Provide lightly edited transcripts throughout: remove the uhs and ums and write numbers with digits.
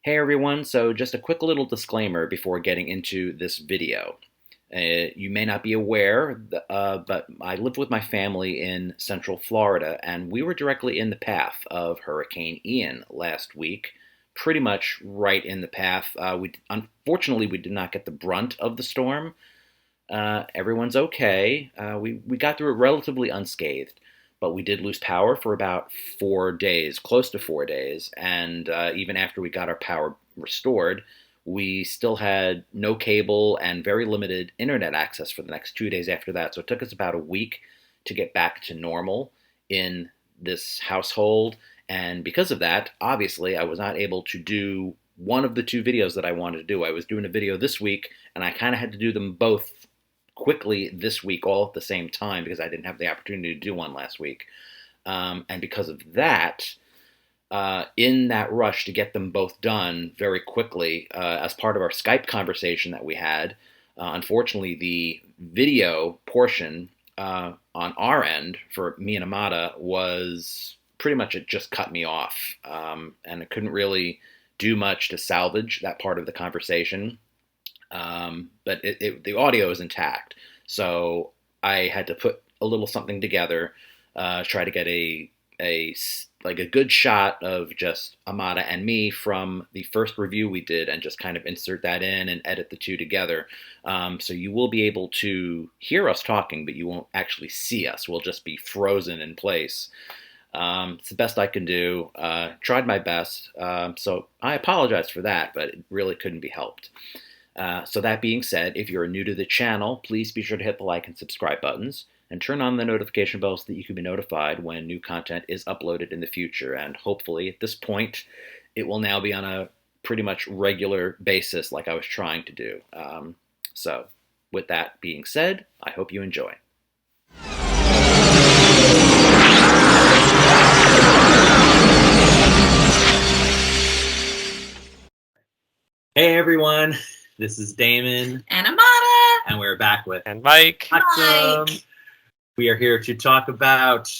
Hey everyone, so just a quick little disclaimer before getting into this video. You may not be aware, but I lived with my family in Central Florida, and we were directly in the path of Hurricane Ian last week, pretty much right in the path. Unfortunately, we did not get the brunt of the storm. Everyone's okay. We got through it relatively unscathed, but we did lose power for about 4 days, close to 4 days. And even after we got our power restored, we still had no cable and very limited internet access for the next 2 days after that. So it took us about a week to get back to normal in this household. And because of that, obviously, I was not able to do one of the two videos that I wanted to do. I was doing a video this week, and I kind of had to do them both quickly this week, all at the same time, because I didn't have the opportunity to do one last week. And because of that, in that rush to get them both done very quickly, as part of our Skype conversation that we had, unfortunately, the video portion on our end for me and Amada was pretty much, it just cut me off. And I couldn't really do much to salvage that part of the conversation. But the audio is intact. So I had to put a little something together, try to get a good shot of just Amada and me from the first review we did, and just kind of insert that in and edit the two together. So you will be able to hear us talking, but you won't actually see us. We'll just be frozen in place. It's the best I can do. Tried my best. So I apologize for that, but it really couldn't be helped. So that being said, if you're new to the channel, please be sure to hit the like and subscribe buttons, and turn on the notification bell so that you can be notified when new content is uploaded in the future. And hopefully at this point, it will now be on a pretty much regular basis like I was trying to do. So with that being said, I hope you enjoy. Hey everyone, this is Damon. And Amada. And we're back with Mike. Bloxam. We are here to talk about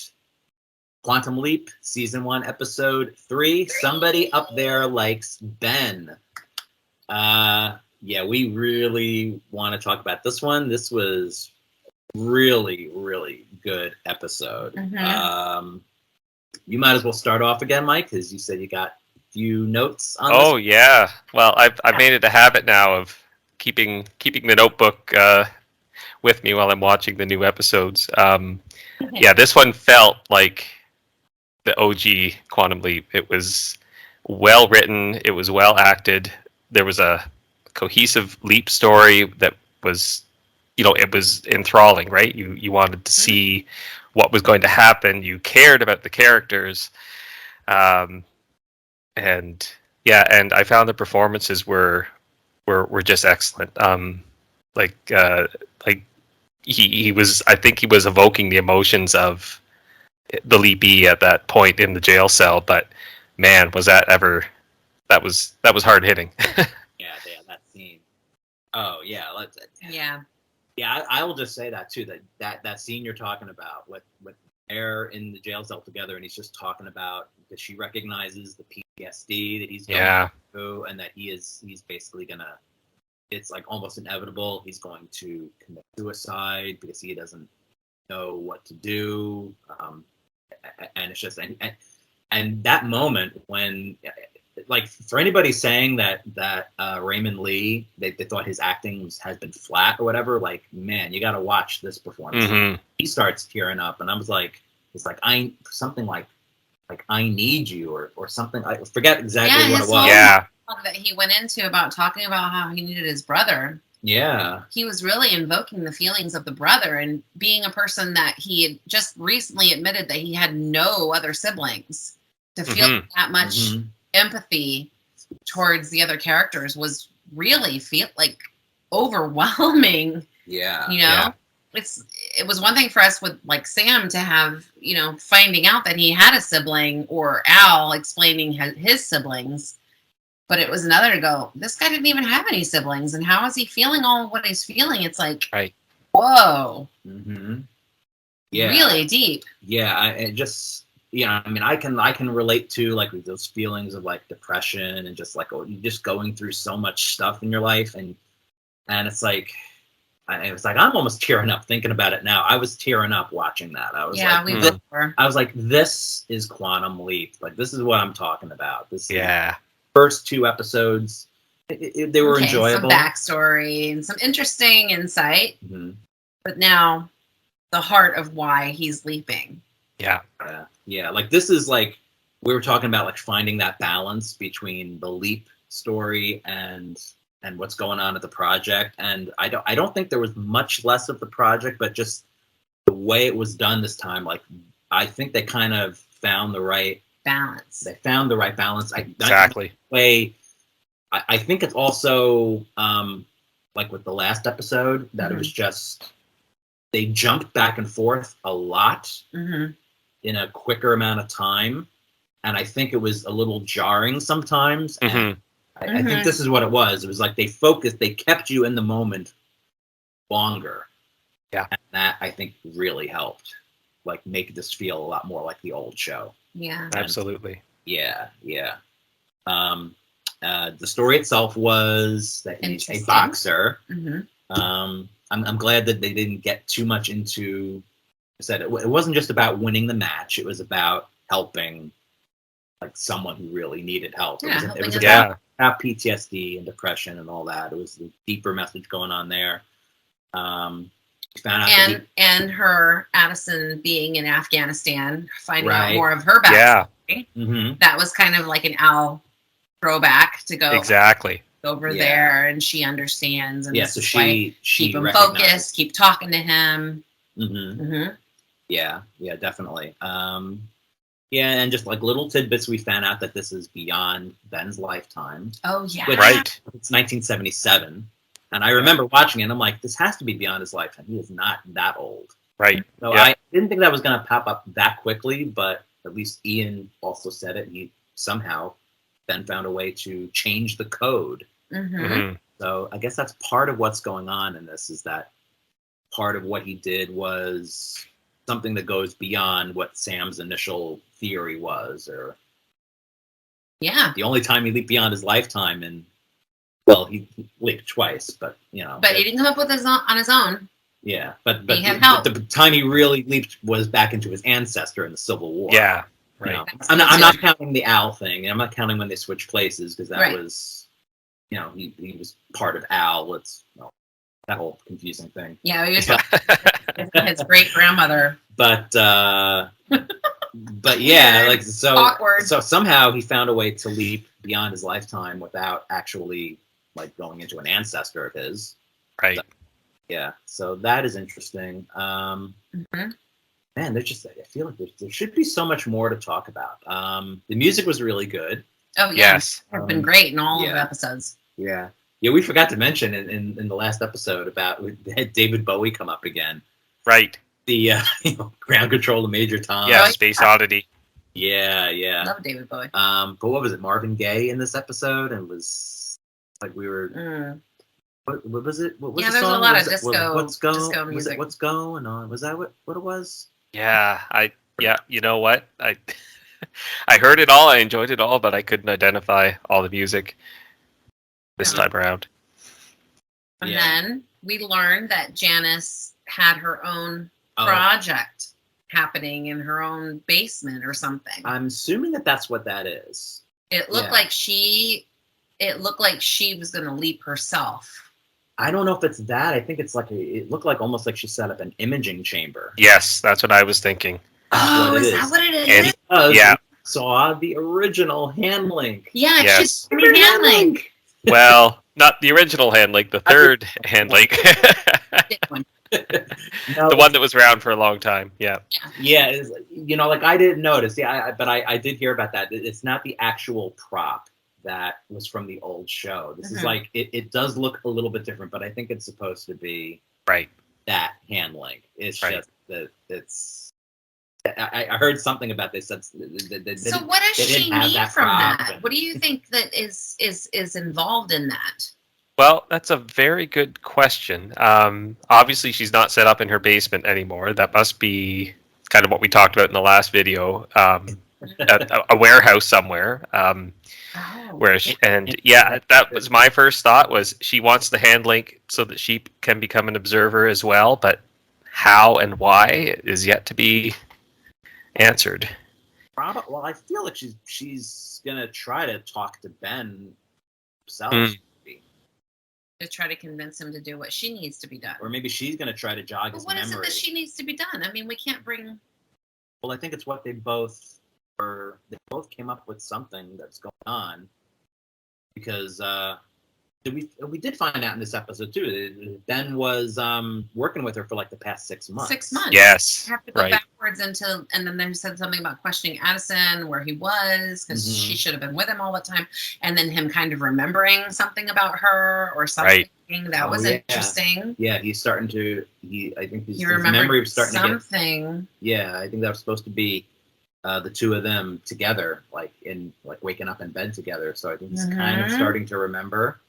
Quantum Leap, Season 1, Episode 3. Somebody up there likes Ben. Yeah, we really want to talk about this one. This was really, really good episode. Mm-hmm. You might as well start off again, Mike, because you said you got a few notes on Oh this. yeah. Well, I've made it a habit now of keeping the notebook with me while I'm watching the new episodes. Yeah, this one felt like the OG Quantum Leap. It was well written. It was well acted. There was a cohesive leap story that was, it was enthralling, right? You wanted to see what was going to happen. You cared about the characters. And yeah, and I found the performances were just excellent. Like he was, I think he was evoking the emotions of the Leapy at that point in the jail cell. But man, was that was hard hitting. Yeah, that scene. Oh yeah, Yeah. Yeah, I will just say that too. That scene you're talking about with they're in the jail cell together, and he's just talking about that she recognizes the PTSD that he's going through, and that he's basically gonna. It's like almost inevitable. He's going to commit suicide because he doesn't know what to do, and it's just and that moment when, like, for anybody saying that Raymond Lee, they thought his acting has been flat or whatever, like, man, you got to watch this performance. Mm-hmm. He starts tearing up, and I was like, it's like something like I need you or something. I forget exactly what it was. Yeah. That he went into about talking about how he needed his brother. Yeah. He was really invoking the feelings of the brother, and being a person that he had just recently admitted that he had no other siblings, to feel that much empathy towards the other characters was really overwhelming. Yeah. Yeah. It was one thing for us with like Sam to have, finding out that he had a sibling, or Al explaining his siblings. But it was another to go, this guy didn't even have any siblings, and how is he feeling all what he's feeling? It's like, right. Whoa. Mm-hmm. Yeah. Really deep. Yeah, I mean, I can relate to like those feelings of like depression and just like just going through so much stuff in your life, and it's like. I'm almost tearing up thinking about it now. I was tearing up watching that. I was we both were. I was like, this is Quantum Leap. Like, this is what I'm talking about. This Yeah. First 2 episodes, they were enjoyable. Some backstory and some interesting insight. Mm-hmm. But now, the heart of why he's leaping. Yeah. Yeah. Like, this is like, we were talking about like finding that balance between the leap story and what's going on at the project. And I don't think there was much less of the project, but just the way it was done this time, like I think they kind of found the right balance. They found the right balance. Exactly. I think it's also like with the last episode that it was just they jumped back and forth a lot in a quicker amount of time, and I think it was a little jarring sometimes. And I think this is what it was. It was like they focused, they kept you in the moment longer. Yeah. And that I think really helped like make this feel a lot more like the old show. Yeah. Absolutely. Yeah. The story itself was that he's a boxer. I'm glad that they didn't get too much into. I said it wasn't just about winning the match. It was about helping like someone who really needed help. It was about PTSD and depression and all that. It was a deeper message going on there. Found out and her Addison being in Afghanistan, finding out more of her backstory. Yeah. That was kind of like an Al throwback to go over there, and she understands. And so she keep him focused, keep talking to him. Yeah, definitely. And just like little tidbits, we found out that this is beyond Ben's lifetime. Oh yeah, right. It's 1977, and I remember watching it. And I'm like, this has to be beyond his lifetime. He is not that old. Right. So I didn't think that was going to pop up that quickly, but at least Ian also said it. He somehow Ben found a way to change the code. So I guess that's part of what's going on in this. Is that part of what he did was something that goes beyond what Sam's initial theory was, or the only time he leaped beyond his lifetime, and well, he leaped twice, but but he didn't come up with on his own. Yeah, but help. The time he really leaped was back into his ancestor in the Civil War. Yeah, right. I'm not counting the Al thing, and I'm not counting when they switched places because that was, he was part of Al. That whole confusing thing. Yeah, he was his great grandmother. But yeah, like so awkward. So somehow he found a way to leap beyond his lifetime without actually like going into an ancestor of his. Right. So that is interesting. Man, I feel like there should be so much more to talk about. The music was really good. Oh yes, it's been great in all of the episodes. Yeah, we forgot to mention in the last episode about we had David Bowie come up again. Right. The Ground Control to Major Tom. Yeah, Space Oddity. Yeah. Love David Bowie. But what was it? Marvin Gaye in this episode, and it was like we were. What was it? What was the there's song? a lot of disco music. Was it What's Going On? Was that what it was? Yeah, you know what? I heard it all, I enjoyed it all, but I couldn't identify all the music this time around. And then we learned that Janice had her own project happening in her own basement or something. I'm assuming that's what that is. It looked like she was going to leap herself. I don't know if it's that. I think it's like it looked like almost like she set up an imaging chamber. Yes, that's what I was thinking. Oh, is that what it is? We saw the original hand link. Yeah, she's the hand link. Well, not the original hand link, the third hand link. The one that was around for a long time. Yeah. Yeah, like I didn't notice. Yeah, but I did hear about that. It's not the actual prop that was from the old show. This is like it does look a little bit different, but I think it's supposed to be that hand link. It's just that it's. I heard something about this. So what does she need from that? What do you think that is involved in that? Well, that's a very good question. Obviously, she's not set up in her basement anymore. That must be kind of what we talked about in the last video, at a warehouse somewhere. Where that was my first thought, was she wants the hand link so that she can become an observer as well, but how and why is yet to be answered. Well, I feel like she's gonna try to talk to Ben herself. To try to convince him to do what she needs to be done. Or maybe she's gonna try to jog his memory. What is it that she needs to be done? I mean, we can't bring... Well, I think it's what they both came up with something that's going on. Because we did find out in this episode too. Ben was working with her for like the past 6 months. 6 months. Yes. You have to go backwards into, and then they said something about questioning Addison, where he was, because she should have been with him all the time, and then him kind of remembering something about her or something. Right. That was interesting. Yeah, he's starting to. I think his memory was starting something. to get. Yeah, I think that was supposed to be the two of them together, like waking up in bed together. So I think he's kind of starting to remember.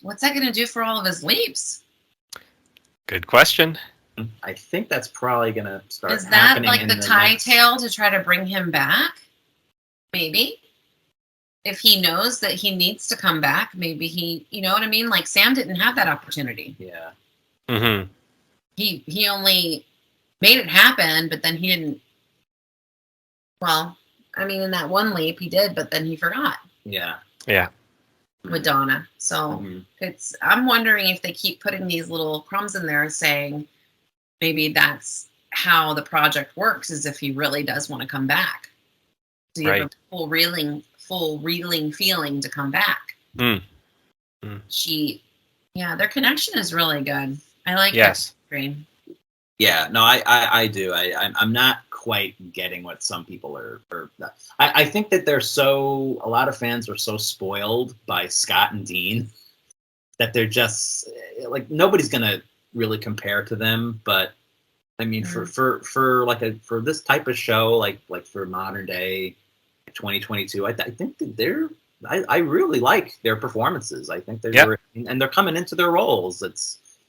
What's that going to do for all of his leaps? Good question. I think that's probably going to start. Is that like the tie tail to try to bring him back? Maybe. If he knows that he needs to come back, maybe he, you know what I mean? Like Sam didn't have that opportunity. Yeah. Mm-hmm. He only made it happen, but then he didn't. Well, I mean, in that one leap he did, but then he forgot. Yeah. Yeah. With Donna. So I'm wondering if they keep putting these little crumbs in there saying maybe that's how the project works, is if he really does want to come back. So you have a full reeling feeling to come back. Their connection is really good. I like that screen. Yeah, no, I do. I'm not quite getting what some people are. I think that a lot of fans are so spoiled by Scott and Dean that they're just like, nobody's gonna really compare to them. But I mean, for this type of show, like for modern day 2022, I think that I really like their performances. I think they're and they're coming into their roles.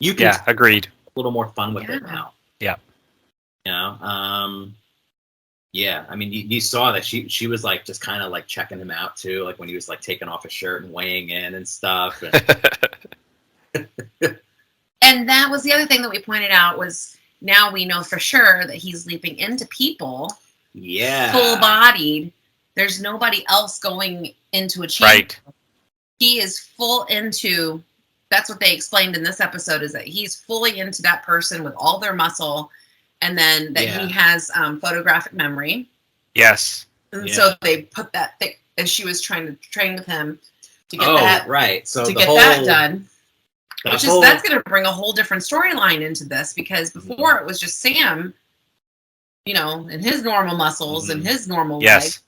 You can agreed. A little more fun with it now. Yeah. You know, yeah. I mean, you saw that she was like just kind of like checking him out too, like when he was like taking off his shirt and weighing in and stuff. And that was the other thing that we pointed out, was now we know for sure that he's leaping into people. Yeah. Full-bodied. There's nobody else going into a chamber. Right. He is full into. That's what they explained in this episode, is that he's fully into that person with all their muscle, and then that he has photographic memory. Yes. And so they put that thing, as she was trying to train with him to get that right. So to get that done. That's going to bring a whole different storyline into this, because before it was just Sam, you know, and his normal muscles and his normal life.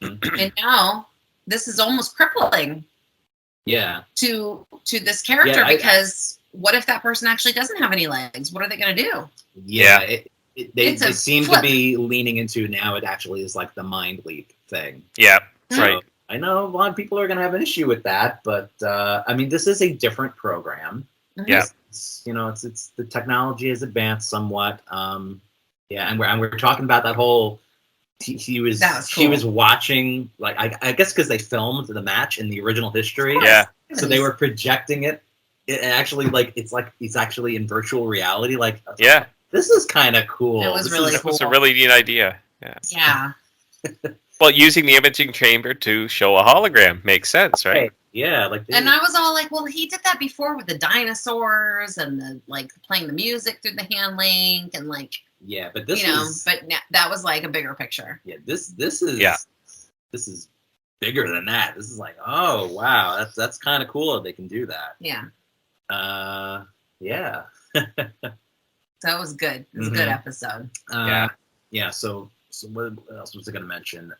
And now this is almost crippling. Yeah. To this character, because what if that person actually doesn't have any legs? What are they going to do? Yeah, they seem to be leaning into now. It actually is like the mind leap thing. Yeah, right. I know a lot of people are going to have an issue with that, but I mean, this is a different program. Yeah, it's the technology has advanced somewhat. And we're talking about that whole. He was watching, like, I guess because they filmed the match in the original history. Yeah. So they were projecting it. It actually, like, it's actually in virtual reality. Like, this is kind of cool. It was really cool. That was a really neat idea. Yeah. Well, using the imaging chamber to show a hologram makes sense, right? Yeah. And I was all like, well, he did that before with the dinosaurs and the playing the music through the hand link and like. Yeah, but this is... but that was like a bigger picture. Yeah, this is bigger than that. This is like, oh wow, that's kind of cool that they can do that. Yeah. Yeah. So it was good. It was a good episode. Yeah. So what else was I going to mention?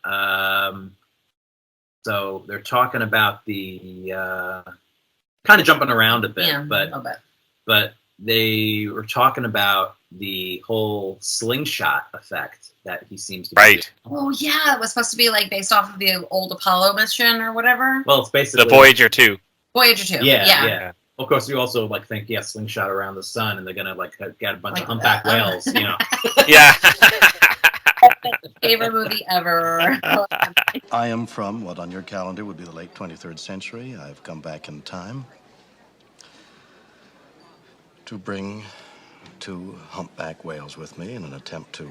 So they're talking about the kind of jumping around a bit, but they were talking about the whole slingshot effect that he seems to be doing. Oh yeah, it was supposed to be like based off of the old Apollo mission or whatever. Well, it's basically the Voyager 2. Voyager 2. Yeah. Of course, you also think slingshot around the sun, and they're gonna get a bunch of humpback whales, you know. Yeah. Favorite movie ever. I am from what on your calendar would be the late 23rd century. I've come back in time to bring 2 humpback whales with me in an attempt to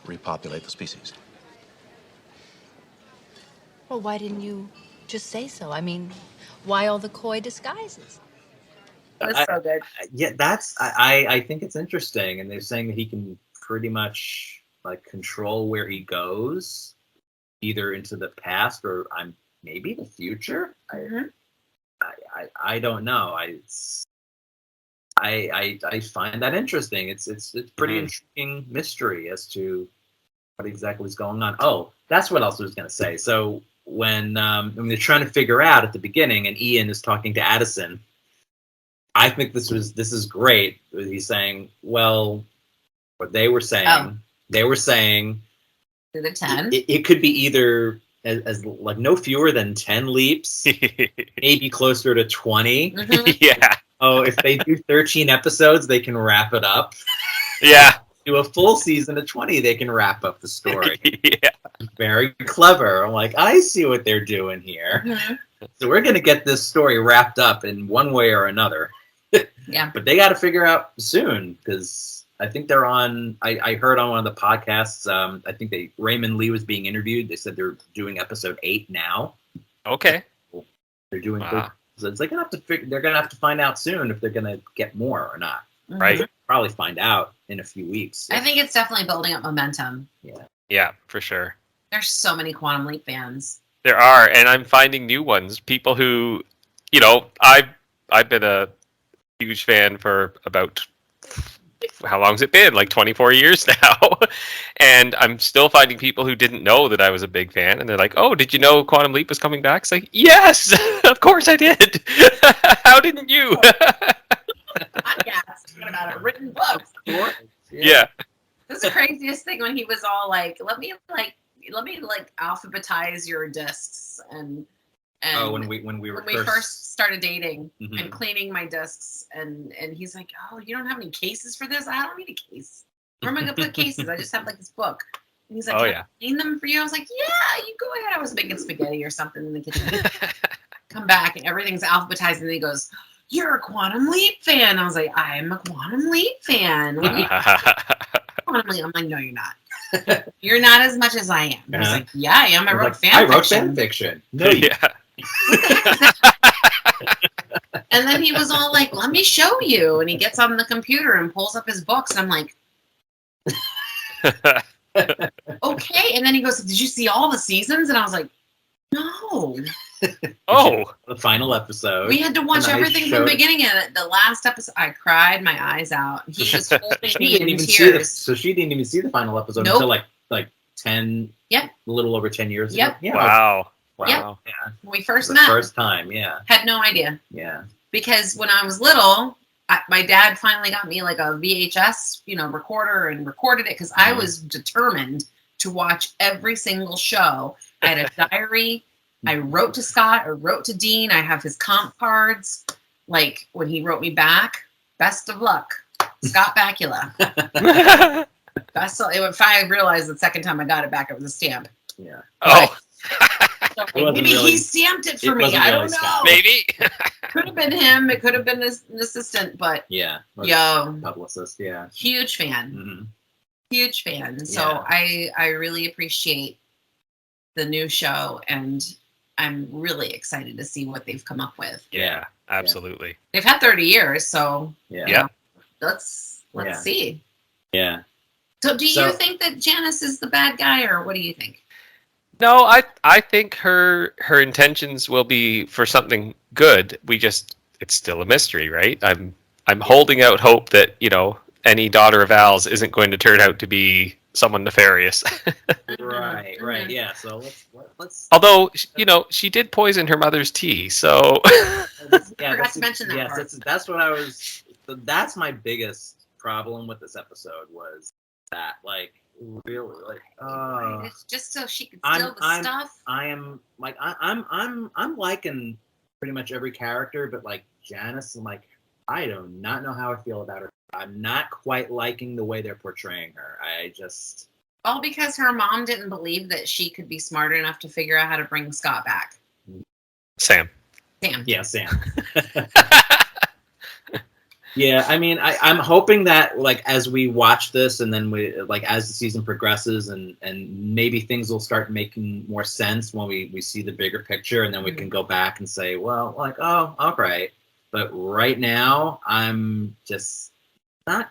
repopulate the species. Well, why didn't you just say so? I mean, why all the coy disguises? That's so good. Yeah, I think it's interesting, and they're saying that he can pretty much like control where he goes, either into the past or maybe the future. Mhm. I don't know. I find that interesting. It's pretty intriguing mystery as to what exactly is going on. Oh, that's what else I was going to say. So when they're trying to figure out at the beginning, and Ian is talking to Addison, I think this is great. He's saying, well, what they were saying, To the 10. it could be either as like no fewer than 10 leaps, maybe closer to 20. Mhm. Yeah. Oh, if they do 13 episodes, they can wrap it up. Yeah. Do a full season of 20, they can wrap up the story. Yeah. Very clever. I'm like, I see what they're doing here. Mhm. So we're going to get this story wrapped up in one way or another. Yeah. But they got to figure out soon, because I think they're on. I heard on one of the podcasts. I think Raymond Lee was being interviewed. They said they're doing episode 8 now. Okay. They're doing. Wow. So it's like they're gonna have to find out soon if they're gonna get more or not. Mhm. Right. Probably find out in a few weeks. I think it's definitely building up momentum. Yeah, for sure. There's so many Quantum Leap fans. There are, and I'm finding new ones. People who, I've been a huge fan for about, how long's it been? Like 24 years now. And I'm still finding people who didn't know that I was a big fan, and they're like, "Oh, did you know Quantum Leap was coming back?" It's like, "Yes, of course I did. How didn't you?" Podcast about a written book. Yeah. This is the craziest thing when he was all like, let me alphabetize your discs and when we when we first started dating Mhm. and cleaning my discs and he's like, oh, you don't have any cases for this? I don't need a case. Where am I gonna put cases? I just have like this book. And he's like, Oh, can yeah. I clean them for you? I was like, yeah, you go ahead. I was making spaghetti or something in the kitchen. Come back and everything's alphabetized and he goes, you're a Quantum Leap fan. I was like, I'm a Quantum Leap fan. What do you Quantum Leap? I'm like, no, you're not. You're not as much as I am. I was like, yeah, I am. I wrote fan fiction. fiction. No, Yeah. And then he was all like, let me show you. And he gets on the computer and pulls up his books. And I'm like, okay. And then he goes, did you see all the seasons? And I was like, no. Oh. the final episode. We had to watch And I everything from the showed- beginning. And the last episode, I cried my eyes out. He was holding She me didn't in even see tears. so she didn't even see the final episode Nope. until like 10. Yep. A little over 10 years Yep. ago. Yeah. Wow. Yep. Wow. When we first The met, first time. Yeah. had no idea. Yeah. Because when I was little, my dad finally got me like a VHS, recorder and recorded it because I was determined to watch every single show. I had a diary. I wrote to Scott or wrote to Dean. I have his comp cards. Like when he wrote me back, best of luck, Scott Bakula. If I realized the second time I got it back, it was a stamp. Yeah. Oh. So wasn't maybe really- he stamped it for it me. wasn't I really don't know. Scott. Maybe. Could have been him. It could have been an assistant, but Yeah. yo, Publicist. Yeah. huge fan. Mhm. Huge fan. So Yeah. I really appreciate the new show, and I'm really excited to see what they've come up with. Yeah, absolutely. They've had 30 years, so Yeah. Yeah. let's Yeah. see. Yeah. So do So- you think that Janice is the bad guy, or what do you think? No, I think her intentions will be for something good. It's still a mystery, right? I'm holding out hope that, any daughter of Al's isn't going to turn out to be someone nefarious. Right. Right. Mhm. Yeah. So let's. Although, she did poison her mother's tea, so Forgot to mention that part. That's what I was. That's my biggest problem with this episode was that really It's just so she could I'm- steal the I'm- stuff. I am like I'm liking pretty much every character, but like Janice, I'm like I do not know how I feel about her. I'm not quite liking the way they're portraying her. All because her mom didn't believe that she could be smart enough to figure out how to bring Scott back. Sam. Yeah, Sam. Yeah, I mean, I'm hoping that like as we watch this, and then we like as the season progresses, and maybe things will start making more sense when we see the bigger picture, and then we can go back and say, well, like, oh, all right. But right now, I'm just not.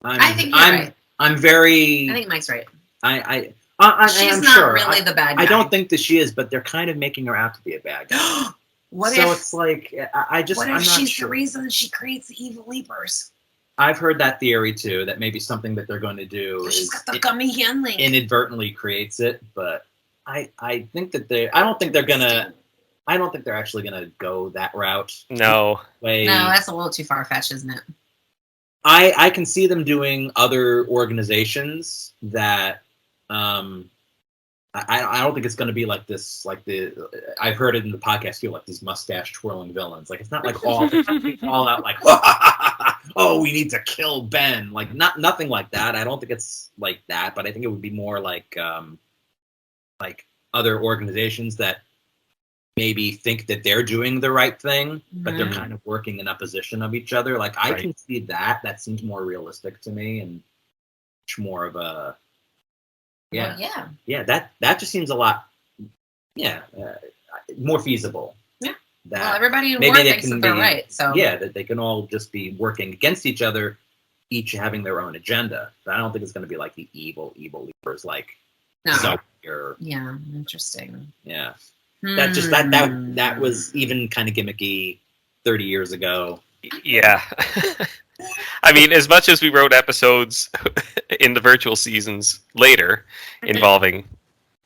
I think you're right. I'm very. I think Mike's right. She's I'm not sure. Really the bad guy. I don't think that she is, but they're kind of making her out to be a bad guy. What so if, it's like I'm not she's sure. the reason she creates the evil leapers? I've heard that theory too. That maybe something that they're going to do She's got the gummy handling. Inadvertently creates it, but I think that I don't think they're actually gonna go that route. No. No, that's a little too far fetched, isn't it? I can see them doing other organizations that I don't think it's going to be like this. Like I've heard it in the podcast too, like these mustache twirling villains. Like it's not like all out like oh, we need to kill Ben. Like nothing like that. I don't think it's like that, but I think it would be more like other organizations that maybe think that they're doing the right thing, but they're kind of working in opposition of each other. Like I can see that. That seems more realistic to me, and much more of a that just seems a lot more feasible. Yeah. That everybody in war thinks that they're right. So that they can all just be working against each other, each having their own agenda. But I don't think it's going to be like the evil leapers, like yeah, interesting. Yeah. That was even kind of gimmicky 30 years ago. Yeah. I mean, as much as we wrote episodes in the virtual seasons later involving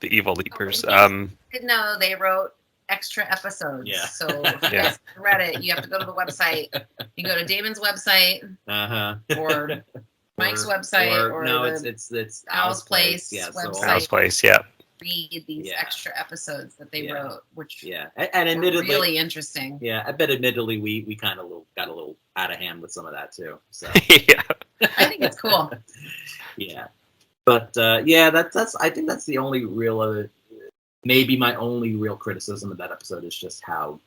the evil leapers, no, they wrote extra episodes. Yeah. So if you guys read it, you have to go to the website. You go to Damon's website, or Mike's website, or no, it's Al's Place website. Al's Place, yeah. Read these extra episodes that they wrote, which and admittedly really interesting. Yeah, I bet admittedly we kind of got a little out of hand with some of that too. So yeah, I think it's cool. Yeah, but that's I think that's the only real maybe my only real criticism of that episode is just how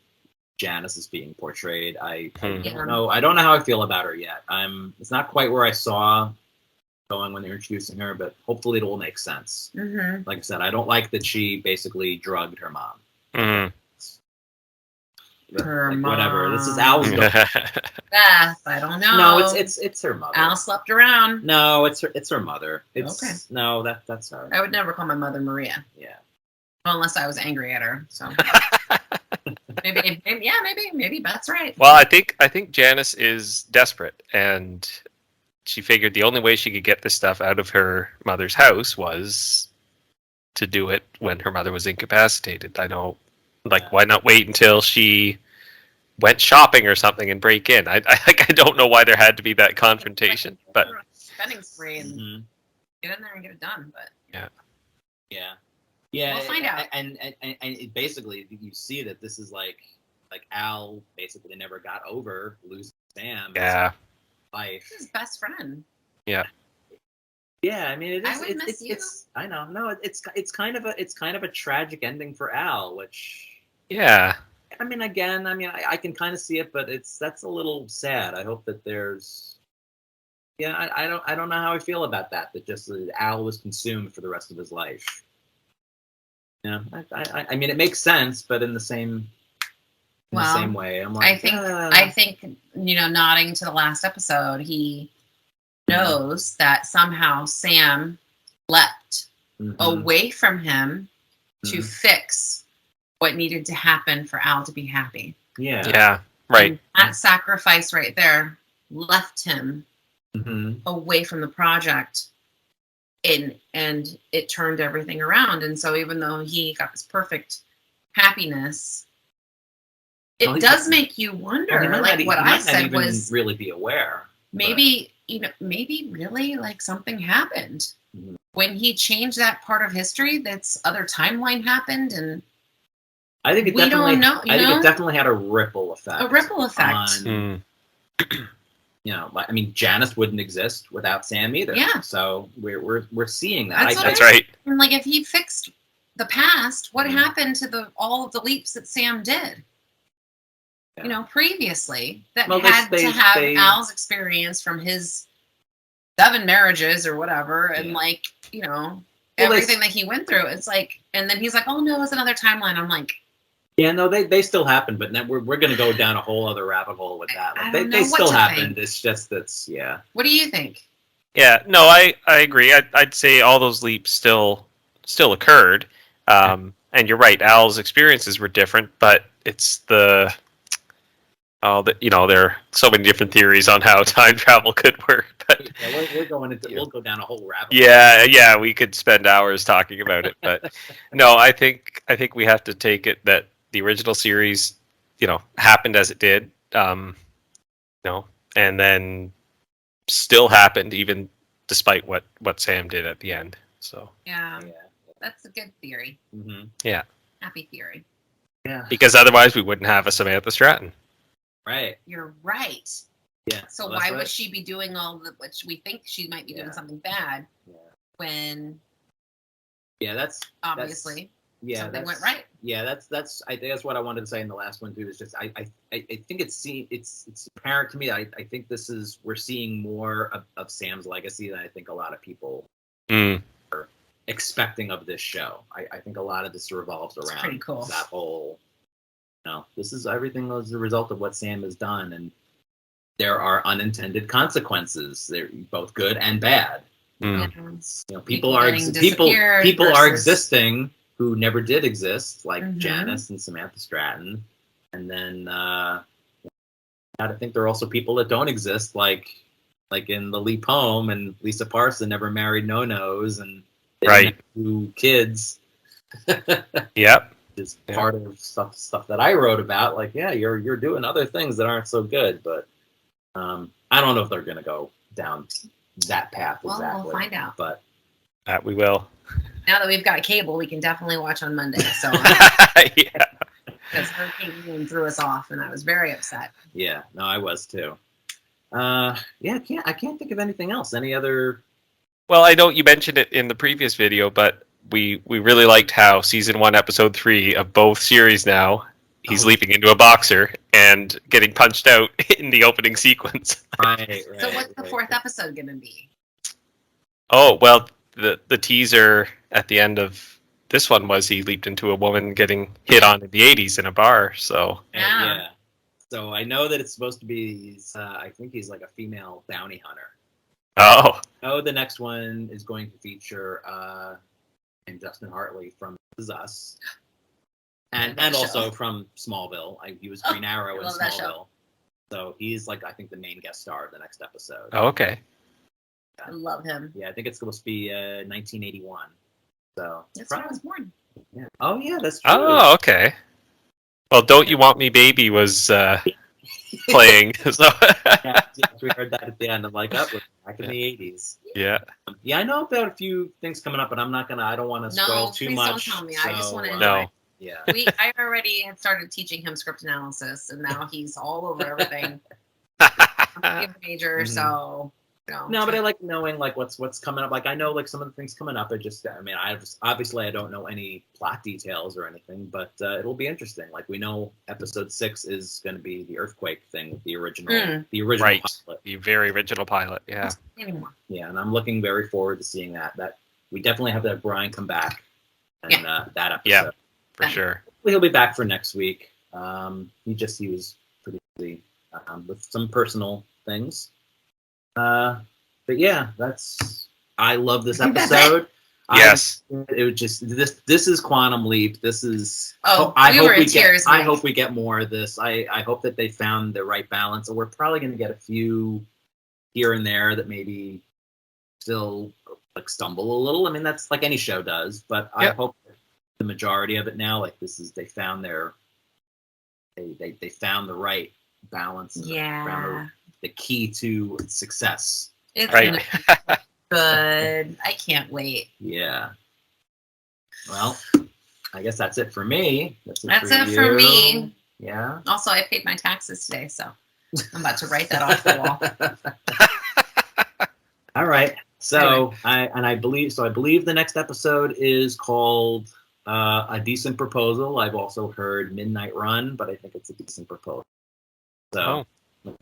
Janice is being portrayed. I don't know how I feel about her yet. It's not quite where I saw going when they're introducing her, but hopefully it will make sense. Like I said, I don't like that she basically drugged her mom. Her mom. Whatever. This is Al's daughter. Beth, I don't know. No, it's her mother. Al slept around. No, it's her mother. Okay. No, that's her. I would never call my mother Maria. Yeah. Well, unless I was angry at her. So maybe Beth's right. Well, I think Janice is desperate, and she figured the only way she could get this stuff out of her mother's house was to do it when her mother was incapacitated. I know, why not wait until she went shopping or something and break in? I don't know why there had to be that confrontation, but spending spree and get in there and get it done. But yeah, we'll find out. And it basically you see that this is like Al basically never got over losing Sam. Yeah. Life. His best friend. Yeah. Yeah, I mean it is. I would miss you. I know. No, it's kind of a tragic ending for Al, which. Yeah. I mean, again, I can kind of see it, but that's a little sad. I hope that there's. Yeah, I don't know how I feel about that. That just Al was consumed for the rest of his life. Yeah, I mean it makes sense, but in the same. The same way. I'm like, I think nodding to the last episode, he knows that somehow Sam leapt away from him to fix what needed to happen for Al to be happy. Yeah, right. And that sacrifice right there left him away from the project, and it turned everything around. And so even though he got this perfect happiness, it does make you wonder, what I said was really be aware. Maybe, maybe really something happened when he changed that part of history. That's other timeline happened. And I think it definitely had a ripple effect. A ripple effect. I mean, Janice wouldn't exist without Sam either. Yeah. So we're seeing that. That's right. And like, if he fixed the past, what happened to all of the leaps that Sam did? Yeah. Previously that Well, had to have they- Al's experience from his 7 marriages or whatever, and everything that he went through. It's like, and then he's like, "Oh no, it's another timeline." I'm like, yeah, no, they still happen, but then we're going to go down a whole other rabbit hole with that. I Like, don't know they what still to happened. think. It's just yeah. what do you think? Yeah, no, I agree. I'd say all those leaps still occurred. And you're right, Al's experiences were different, but it's there are so many different theories on how time travel could work. But Yeah, we'll go down a whole rabbit hole. yeah, we could spend hours talking about it. But no, I think we have to take it that the original series, happened as it did, and then still happened even despite what Sam did at the end. So Yeah, that's a good theory. Mm-hmm. yeah, Happy theory. Yeah. because otherwise we wouldn't have a Samantha Stratton. Right. You're right. Yeah. So well, why that's would right. she be doing all the which we think she might be doing something bad Yeah. when That's obviously something went right? Yeah, that's I think that's what I wanted to say in the last one too. Is just I think it's apparent to me. I think we're seeing more of Sam's legacy than I think a lot of people are expecting of this show. I think a lot of this revolves It's around pretty cool. that whole. This is everything as a result of what Sam has done, and there are unintended consequences. They're both good and bad. People are existing who never did exist, like Janice and Samantha Stratton, and then I think there are also people that don't exist, like in the Leap Home, and Lisa Parson never married no-nos, and they didn't have 2 kids. Yep. Is part of stuff that I wrote about. Like, yeah, you're doing other things that aren't so good, but I don't know if they're going to go down that path exactly. We'll find out. But We will. Now that we've got cable, we can definitely watch on Monday. So Yeah. because Hurricane Ian threw us off, and I was very upset. Yeah, no, I was too. I can't think of anything else. Any other? Well, I know you mentioned it in the previous video, but we really liked how season 1, episode 3 of both series now, he's leaping into a boxer and getting punched out in the opening sequence. Right. So what's the 4th episode going to be? Oh, well, the teaser at the end of this one was he leaped into a woman getting hit on in the 80s in a bar. So yeah. So I know that it's supposed to be. I think he's like a female bounty hunter. Oh. Oh, the next one is going to feature and Justin Hartley from This Is Us, and also from Smallville. He was Green Arrow in Smallville, so he's I think the main guest star of the next episode. Oh, okay. I love him. Yeah, I think it's supposed to be 1981. So that's when I was born. Yeah. Oh yeah, that's true. Oh, okay. Well, Don't You Want Me Baby was playing. So. Yes, we heard that at the end. I'm like, we're back in the 80s. Yeah. Yeah, I know about a few things coming up, but I don't want to spoil too much. No, please don't tell me. I just want to enjoy. No. Yeah. I already had started teaching him script analysis, and now he's all over everything. I'm a major, so. No, but I like knowing what's coming up. I know some of the things coming up. Obviously I don't know any plot details or anything, but it'll be interesting. We know episode 6 is going to be the earthquake thing, the original right. pilot, the very original pilot. Yeah. Anymore. Yeah, and I'm looking very forward to seeing that. That we definitely have to have Brian come back and that episode. Yeah, for sure. He'll be back for next week. He was pretty busy with some personal things. But yeah, I love this episode. Yes. It was just this is Quantum Leap. This is I hope we get more of this. I hope that they found the right balance. And we're probably going to get a few here and there that maybe still stumble a little. I mean, that's like any show does, but I hope the majority of it now, they found they found the right balance. Yeah. The key to success. It's right. Good. I can't wait. Yeah. Well, I guess that's it for me. That's it for me. Yeah. Also, I paid my taxes today, so I'm about to write that off the wall. All right. So I believe the next episode is called A Decent Proposal. I've also heard Midnight Run, but I think it's A Decent Proposal. So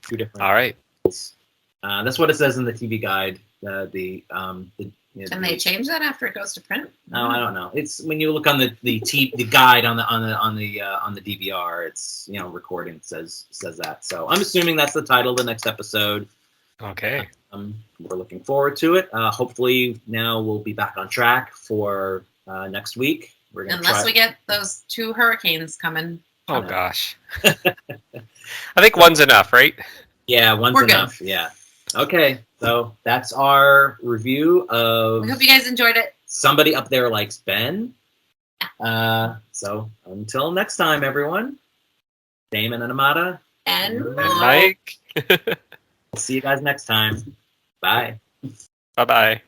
2 different. All right. That's what it says in the TV guide. And they change that after it goes to print? No, I don't know. It's when you look on the guide on the DVR. It's recording says that. So I'm assuming that's the title of the next episode. Okay. We're looking forward to it. Hopefully now we'll be back on track for next week. We're gonna Unless we get those 2 hurricanes coming. Oh gosh. I think one's enough, right? Yeah, one's enough. Good. Yeah. Okay, so that's our review of. We hope you guys enjoyed it. Somebody Up There Likes Ben. So until next time, everyone. Damon and Amada. And Mike. See you guys next time. Bye. Bye-bye.